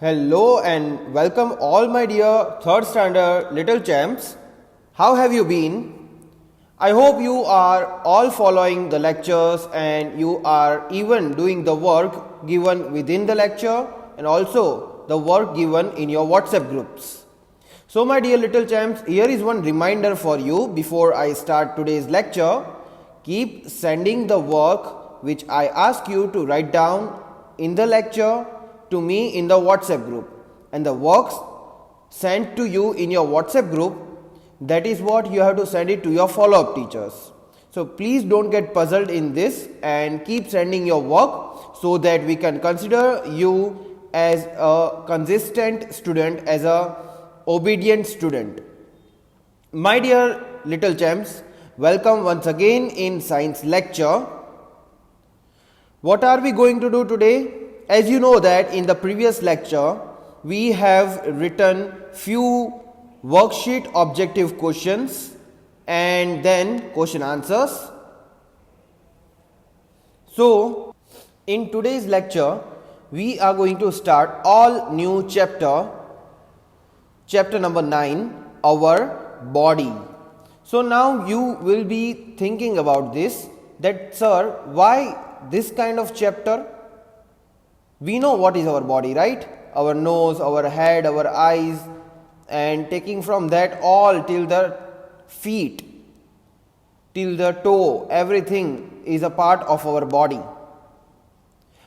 Hello and welcome all my dear third standard little champs. How have you been? I hope you are all following the lectures and you are even doing the work given within the lecture and also the work given in your WhatsApp groups. So my dear little champs, here is one reminder for you before I start today's lecture. Keep sending the work which I ask you to write down in the lecture to me in the WhatsApp group, and the works sent to you in your WhatsApp group, that is what you have to send it to your follow-up teachers. So please don't get puzzled in this and keep sending your work so that we can consider you as a consistent student, as a obedient student. My dear little champs, welcome once again in science lecture. What are we going to do today? As you know that in the previous lecture we have written few worksheet objective questions and then question answers. So in today's lecture we are going to start all new chapter number 9, our body. So now you will be thinking about this, that sir, why this kind of chapter? We know what is our body, right? Our nose, our head, our eyes, and taking from that all till the feet, till the toe, everything is a part of our body.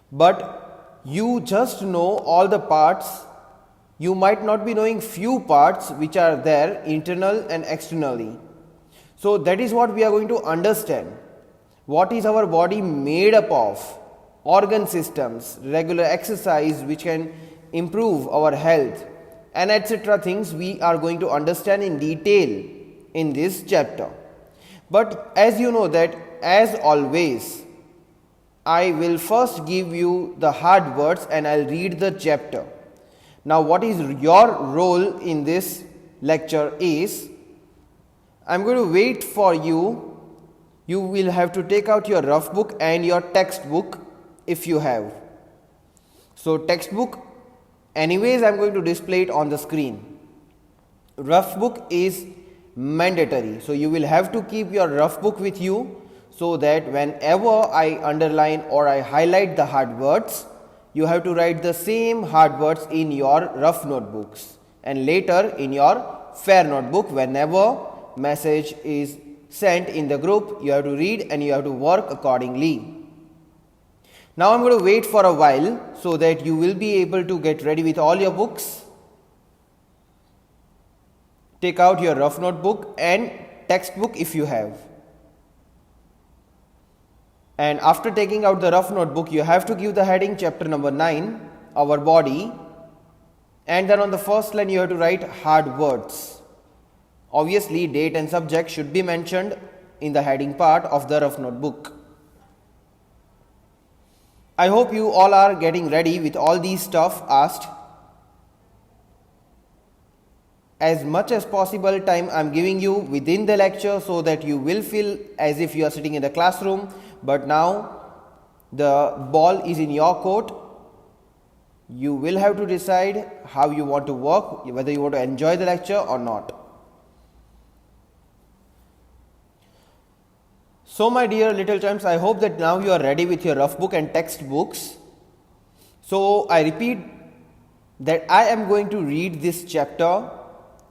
But you just know all the parts. You might not be knowing few parts which are there internal and externally. So that is what we are going to understand. What is our body made up of? Organ systems, regular exercise which can improve our health, and etc. things we are going to understand in detail in this chapter. But as you know that, as always, I will first give you the hard words and I'll read the chapter. Now what is your role in this lecture is, I'm going to wait for you. You will have to take out your rough book and your textbook if you have. So textbook, anyways I am going to display it on the screen. Rough book is mandatory, so you will have to keep your rough book with you so that whenever I underline or I highlight the hard words, you have to write the same hard words in your rough notebooks and later in your fair notebook. Whenever message is sent in the group, you have to read and you have to work accordingly. Now I am going to wait for a while so that you will be able to get ready with all your books. Take out your rough notebook and textbook if you have. And after taking out the rough notebook, you have to give the heading chapter number 9, our body. And then on the first line you have to write hard words. Obviously date and subject should be mentioned in the heading part of the rough notebook. I hope you all are getting ready with all these stuff asked. As much as possible time I am giving you within the lecture so that you will feel as if you are sitting in the classroom, but now the ball is in your court. You will have to decide how you want to work, whether you want to enjoy the lecture or not. So my dear little champs, I hope that now you are ready with your rough book and textbooks. So I repeat that I am going to read this chapter,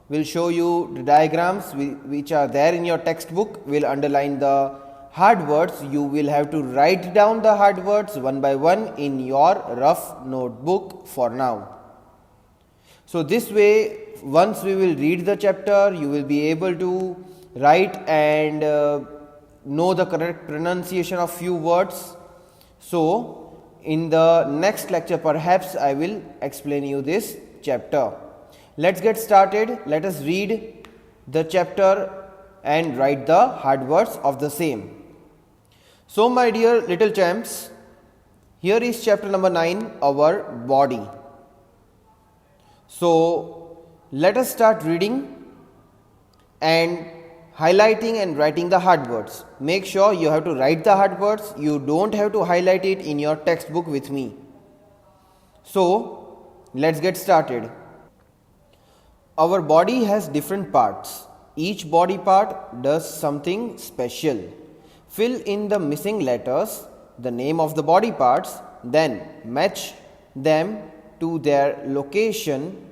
will show you the diagrams which are there in your textbook, will underline the hard words. You will have to write down the hard words one by one in your rough notebook for now. So this way, once we will read the chapter, you will be able to write and know the correct pronunciation of few words. So in the next lecture perhaps I will explain you this chapter. Let's get started. Let us read the chapter and write the hard words of the same. So my dear little champs, here is chapter number 9, our body. So let us start reading and highlighting and writing the hard words. Make sure you have to write the hard words. You don't have to highlight it in your textbook with me. So let's get started. Our body has different parts. Each body part does something special. Fill in the missing letters, the name of the body parts, then match them to their location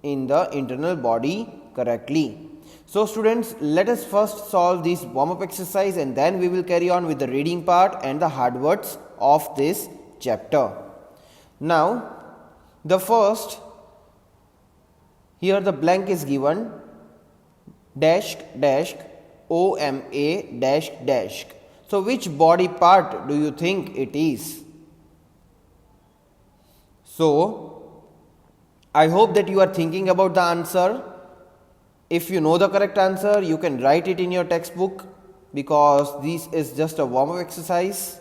in the internal body correctly. So students, let us first solve this warm-up exercise and then we will carry on with the reading part and the hard words of this chapter. Now, the first, here the blank is given, dash dash OMA dash dash. So which body part do you think it is? So I hope that you are thinking about the answer. If you know the correct answer, you can write it in your textbook because this is just a warm-up exercise.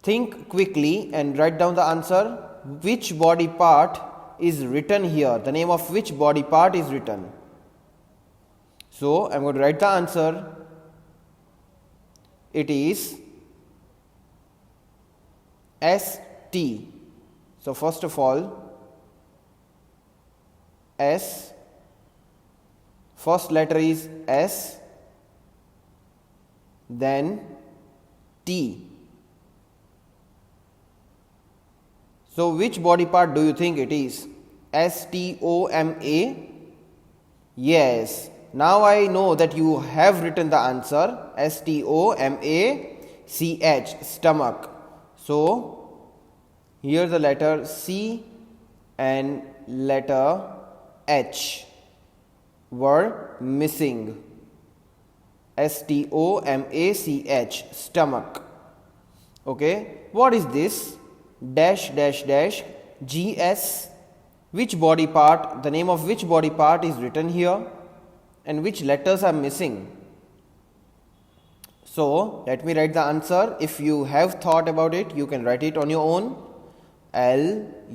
Think quickly and write down the answer. Which body part is written here? The name of which body part is written? So I am going to write the answer. It is ST. So first of all, S, first letter is S, then T. So which body part do you think it is? STOMA? Yes. Now I know that you have written the answer. STOMACH, stomach. So here the letter C and letter H were missing. STOMACH, stomach. Okay, what is this? Dash dash dash GS. Which body part, the name of which body part is written here and which letters are missing? So let me write the answer. If you have thought about it, you can write it on your own. LUN.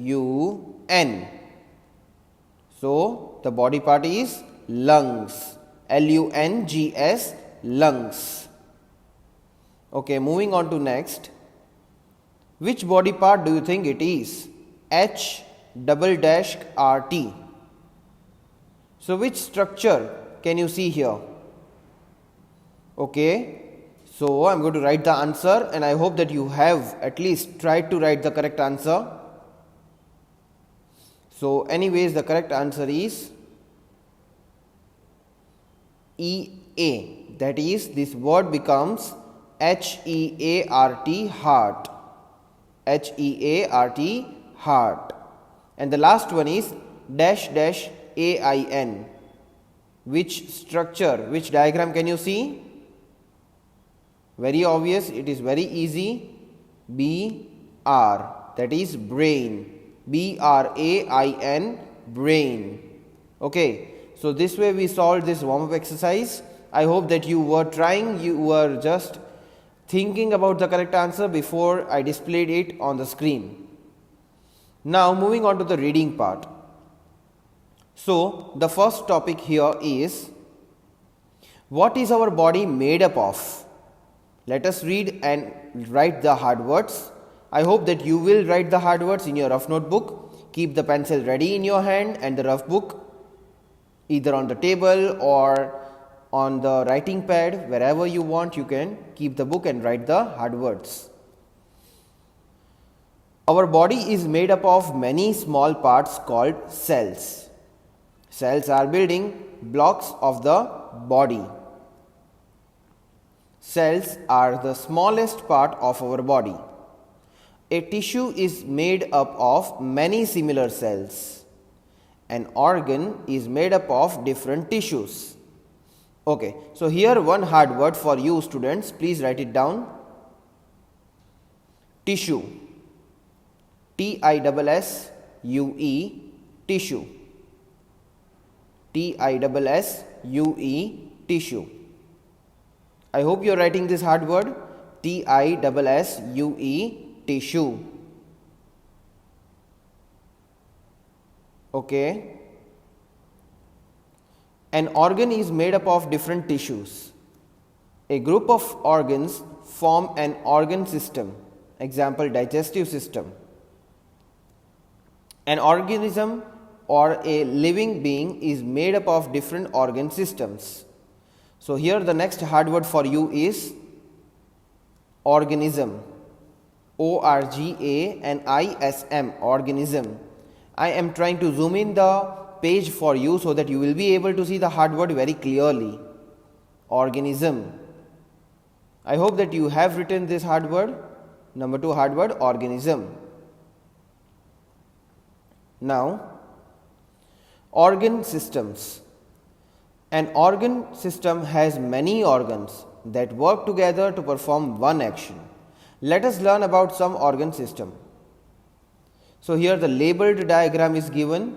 So the body part is lungs. LUNGS, lungs. Okay, moving on to next. Which body part do you think it is? H double dash RT. So which structure can you see here? Okay, so I'm going to write the answer and I hope that you have at least tried to write the correct answer. So anyways, the correct answer is EA. That is, this word becomes HEART, heart. HEART, heart. And the last one is dash dash AIN. Which structure, which diagram can you see? Very obvious, it is very easy. BR, that is brain. BRAIN, brain. Okay, so this way we solved this warm-up exercise. I hope that you were trying, you were just thinking about the correct answer before I displayed it on the screen. Now moving on to the reading part. So the first topic here is, what is our body made up of? Let us read and write the hard words. I hope that you will write the hard words in your rough notebook. Keep the pencil ready in your hand and the rough book either on the table or on the writing pad. Wherever you want, you can keep the book and write the hard words. Our body is made up of many small parts called cells. Cells are building blocks of the body. Cells are the smallest part of our body. A tissue is made up of many similar cells. An organ is made up of different tissues. Okay, so here one hard word for you students, please write it down. Tissue. TISSUE, tissue. TISSUE, tissue. I hope you are writing this hard word. TISSUE, tissue. Okay. An organ is made up of different tissues. A group of organs form an organ system. Example, digestive system. An organism or a living being is made up of different organ systems. So here the next hard word for you is organism. ORGANISM, organism. I am trying to zoom in the page for you so that you will be able to see the hard word very clearly. Organism. I hope that you have written this hard word. Number 2 hard word, organism. Now, organ systems. An organ system has many organs that work together to perform one action. Let us learn about some organ system. So here the labeled diagram is given,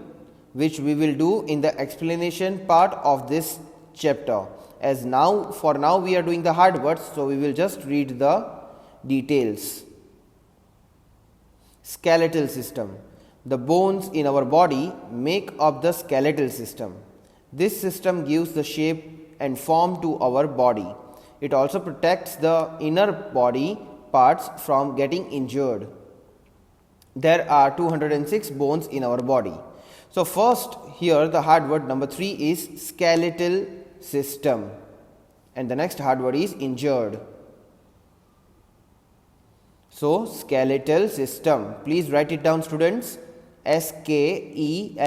which we will do in the explanation part of this chapter. As now, for now we are doing the hard words, so we will just read the details. Skeletal system. The bones in our body make up the skeletal system. This system gives the shape and form to our body. It also protects the inner body parts from getting injured. There are 206 bones in our body. So first here the hard word number 3 is skeletal system, and the next hard word is injured. So skeletal system, please write it down students. SKELETAL,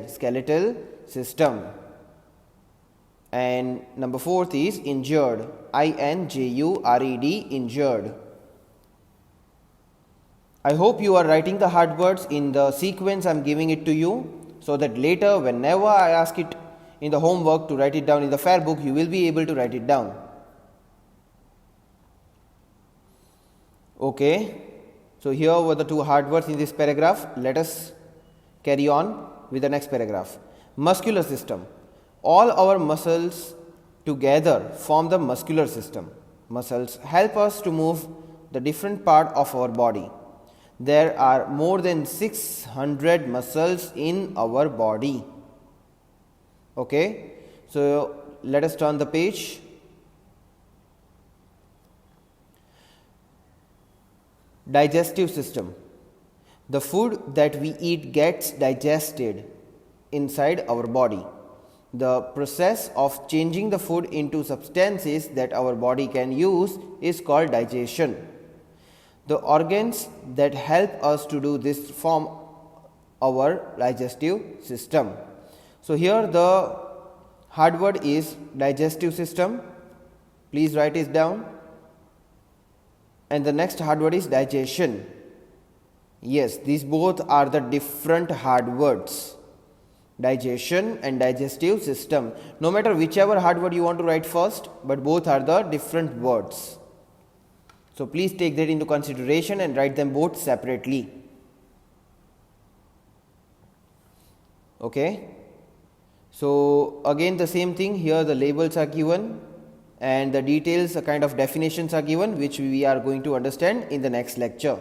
skeletal system. And number 4th is injured, INJURED, injured. I hope you are writing the hard words in the sequence I am giving it to you, so that later whenever I ask it in the homework to write it down in the fair book, you will be able to write it down. Okay, so here were the 2 hard words in this paragraph. Let us carry on with the next paragraph. Muscular system. All our muscles together form the muscular system. Muscles help us to move the different part of our body. There are more than 600 muscles in our body. Okay, so let us turn the page. Digestive system. The food that we eat gets digested inside our body. The process of changing the food into substances that our body can use is called digestion. The organs that help us to do this form our digestive system. So here the hard word is digestive system. Please write it down. And the next hard word is digestion. Yes, these both are the different hard words. Digestion and digestive system. No matter whichever hard word you want to write first, but both are the different words. So please take that into consideration and write them both separately. Okay. So again the same thing, here the labels are given and the details, a kind of definitions are given, which we are going to understand in the next lecture.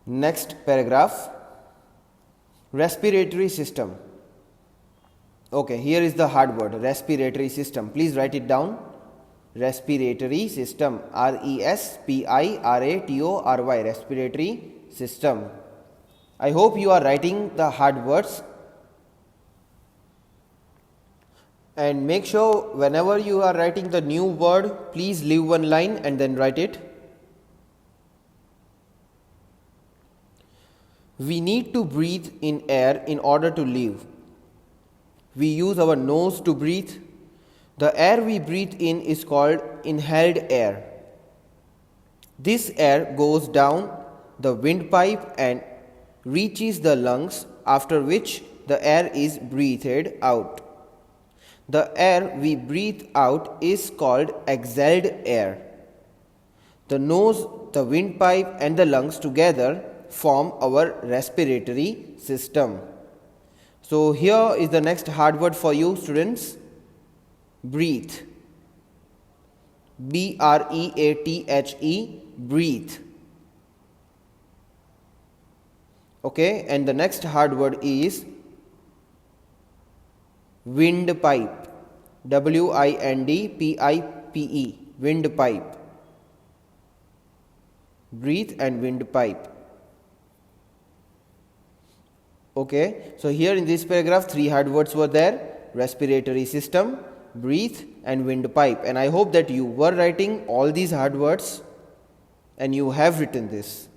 Next paragraph, respiratory system. Okay, here is the hard word, respiratory system. Please write it down. Respiratory system, RESPIRATORY, respiratory system. I hope you are writing the hard words, and make sure whenever you are writing the new word, please leave one line and then write it. We need to breathe in air in order to live. We use our nose to breathe. The air we breathe in is called inhaled air. This air goes down the windpipe and reaches the lungs, after which the air is breathed out. The air we breathe out is called exhaled air. The nose, the windpipe and the lungs together form our respiratory system. So here is the next hard word for you students. Breathe. BREATHE, breathe. Okay, and the next hard word is windpipe. WINDPIPE, windpipe. Breathe and windpipe. Okay, so here in this paragraph, three hard words were there: respiratory system, breathe, and windpipe. And I hope that you were writing all these hard words and you have written this.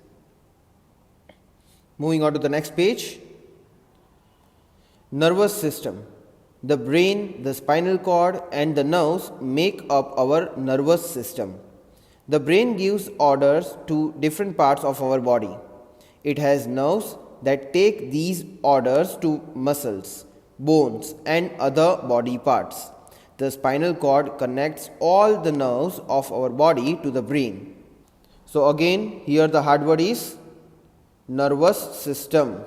Moving on to the next page. Nervous system. The brain, the spinal cord, and the nerves make up our nervous system. The brain gives orders to different parts of our body. It has nerves that take these orders to muscles, bones, and other body parts. The spinal cord connects all the nerves of our body to the brain. So again, here the hard word is nervous system.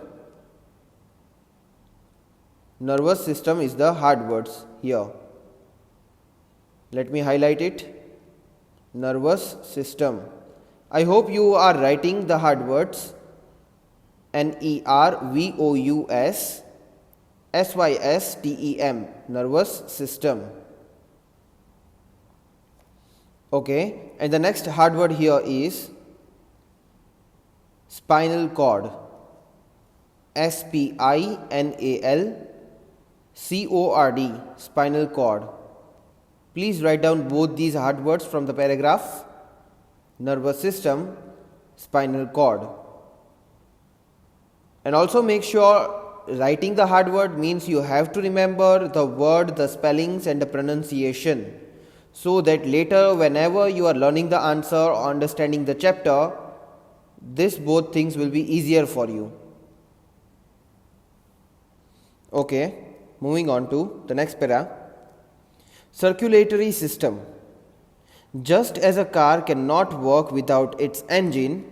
Nervous system is the hard words here. Let me highlight it. Nervous system. I hope you are writing the hard words nervous system, nervous system. Okay, and the next hard word here is spinal cord, spinal cord, spinal cord. Please write down both these hard words from the paragraph: nervous system, spinal cord. And also make sure writing the hard word means you have to remember the word, the spellings, and the pronunciation, so that later whenever you are learning the answer or understanding the chapter, this both things will be easier for you. Okay, moving on to the next para. Circulatory system. Just as a car cannot work without its engine,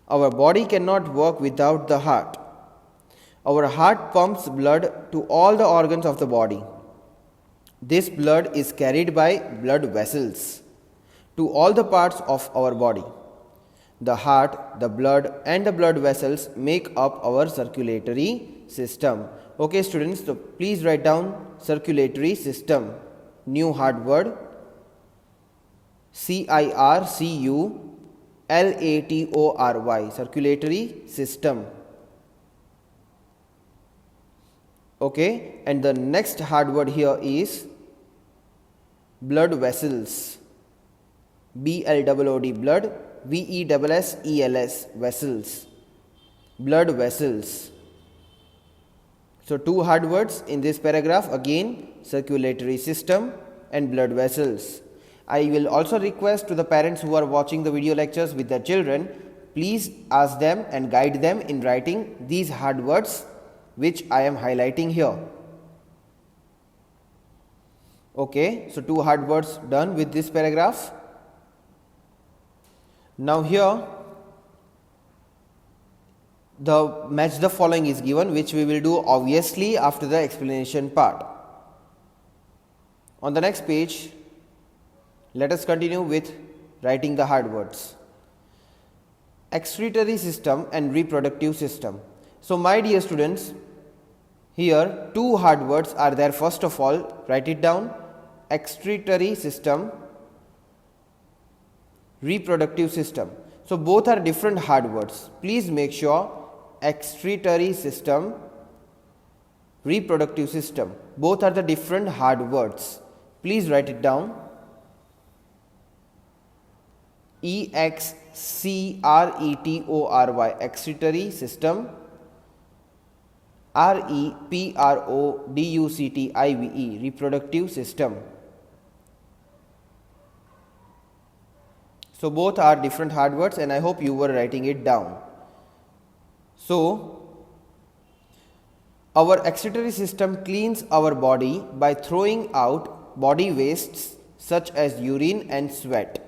our body cannot work without the heart. Our heart pumps blood to all the organs of the body. This blood is carried by blood vessels to all the parts of our body. The heart, the blood, and the blood vessels make up our circulatory system. Okay, students, so please write down circulatory system. New hard word: circulatory, circulatory system. Okay, and the next hard word here is blood vessels, blood, vessels, vessels, blood vessels. So two hard words in this paragraph, again circulatory system and blood vessels. I will also request to the parents who are watching the video lectures with their children, please ask them and guide them in writing these hard words which I am highlighting here. Okay, so two hard words done with this paragraph. Now here the match the following is given, which we will do obviously after the explanation part. On the next page, let us continue with writing the hard words. Excretory system and reproductive system. So my dear students, here two hard words are there. First of all, write it down: excretory system, reproductive system. So both are different hard words. Please make sure excretory system, reproductive system, both are the different hard words. Please write it down: excretory, excretory system, reproductive, reproductive system. So both are different hard words and I hope you were writing it down. So our excretory system cleans our body by throwing out body wastes such as urine and sweat.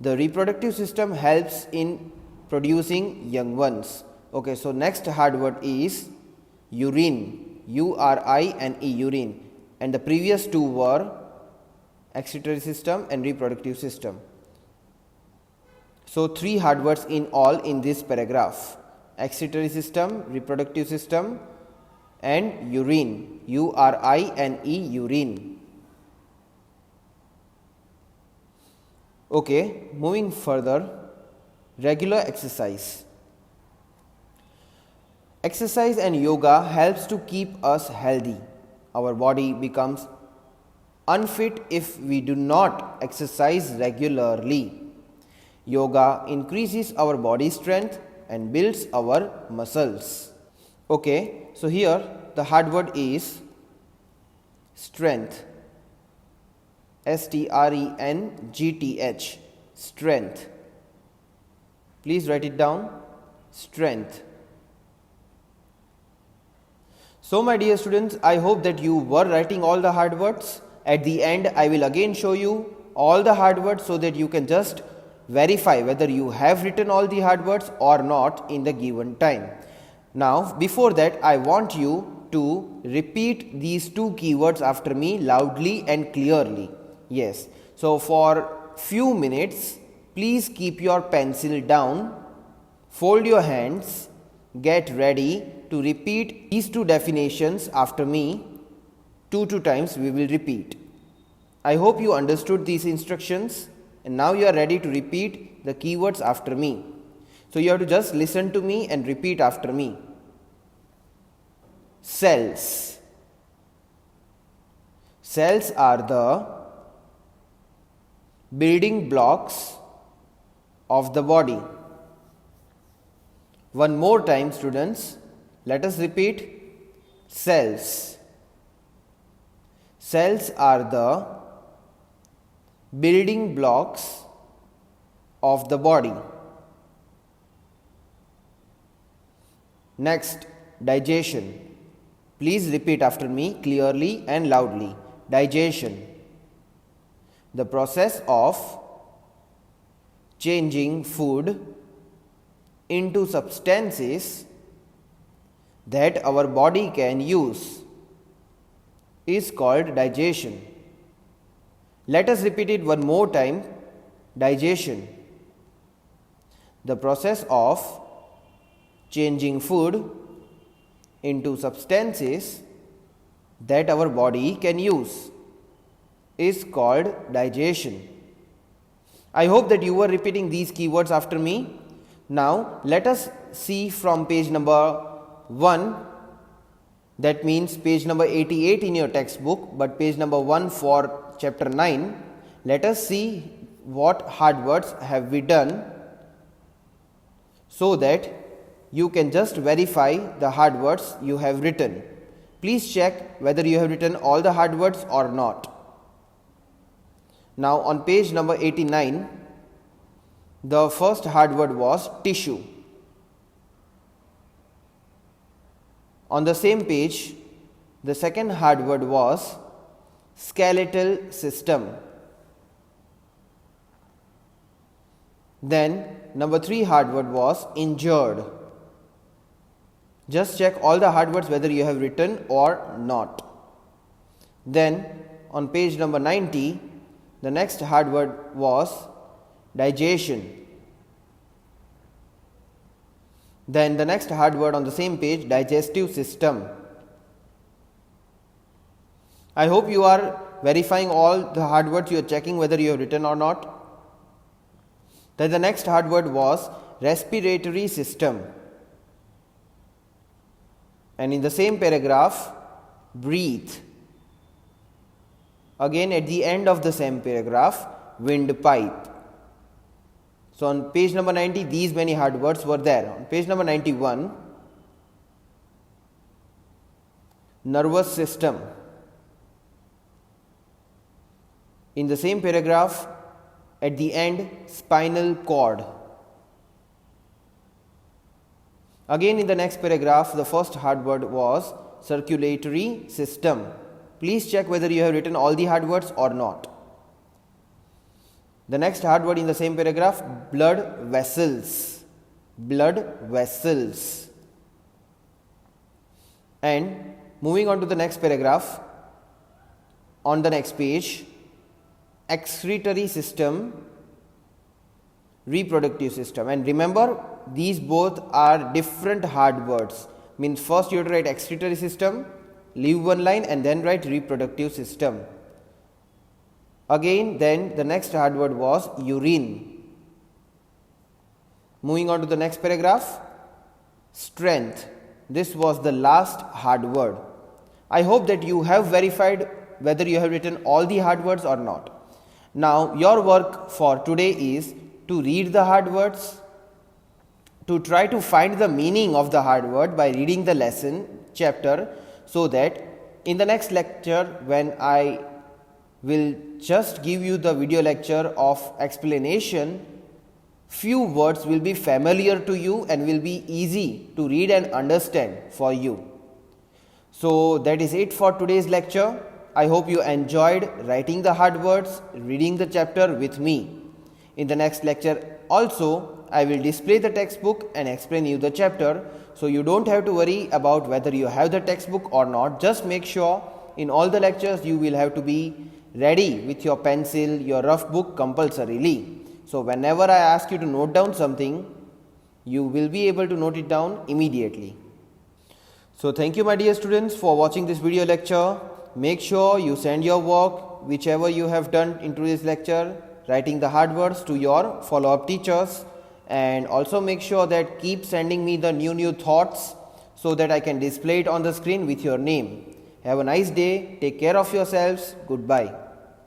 The reproductive system helps in producing young ones. Okay, so next hard word is urine, urine, urine, and the previous two were excretory system and reproductive system. So three hard words in all in this paragraph: excretory system, reproductive system, and urine, urine, urine. Okay, moving further, regular exercise. Exercise and yoga helps to keep us healthy. Our body becomes unfit if we do not exercise regularly. Yoga increases our body strength and builds our muscles. Okay, so here the hard word is strength. strength. Strength. Please write it down. Strength. So my dear students, I hope that you were writing all the hard words. At the end, I will again show you all the hard words so that you can just verify whether you have written all the hard words or not in the given time. Now, before that, I want you to repeat these two keywords after me loudly and clearly. Yes, so for few minutes, please keep your pencil down, fold your hands, get ready to repeat these two definitions after me. Two times we will repeat. I hope you understood these instructions and now you are ready to repeat the keywords after me. So you have to just listen to me and repeat after me. Cells. Cells are the building blocks of the body. One more time, students, let us repeat. Cells. Cells are the building blocks of the body. Next, digestion. Please repeat after me clearly and loudly. Digestion. The process of changing food into substances that our body can use is called digestion. Let us repeat it one more time. Digestion. The process of changing food into substances that our body can use is called digestion. I hope that you were repeating these keywords after me. Now let us see from page number 1, that means page number 88 in your textbook, but page number 1 for chapter 9. Let us see what hard words have we done so that you can just verify the hard words you have written. Please check whether you have written all the hard words or not. Now on page number 89, the first hard word was tissue. On the same page, the second hard word was skeletal system. Then number 3 hard word was injured. Just check all the hard words whether you have written or not. Then on page number 90, the next hard word was digestion. Then the next hard word on the same page, digestive system. I hope you are verifying all the hard words, you are checking whether you have written or not. Then the next hard word was respiratory system. And in the same paragraph, breathe. Again at the end of the same paragraph, windpipe. So on page number 90, these many hard words were there. On page number 91, nervous system. In the same paragraph, at the end, spinal cord. Again in the next paragraph, the first hard word was circulatory system. Please check whether you have written all the hard words or not. The next hard word in the same paragraph, blood vessels. Blood vessels. And moving on to the next paragraph, on the next page, excretory system, reproductive system. And remember, these both are different hard words. Means first you have to write excretory system, leave one line and then write reproductive system. Again, then the next hard word was urine. Moving on to the next paragraph, strength. this was the last hard word. I hope that you have verified whether you have written all the hard words or not. Now your work for today is to read the hard words, to try to find the meaning of the hard word by reading the lesson chapter, so that in the next lecture, when I will just give you the video lecture of explanation, few words will be familiar to you and will be easy to read and understand for you. So that is it for today's lecture. I hope you enjoyed writing the hard words, reading the chapter with me. In the next lecture also, I will display the textbook and explain you the chapter, so you don't have to worry about whether you have the textbook or not. Just make sure in all the lectures you will have to be ready with your pencil, your rough book compulsorily. So whenever I ask you to note down something, you will be able to note it down immediately. So thank you my dear students for watching this video lecture. Make sure you send your work, whichever you have done into this lecture, writing the hard words, to your follow-up teachers, and also make sure that keep sending me the new thoughts so that I can display it on the screen with your name. Have a nice day. Take care of yourselves. Goodbye.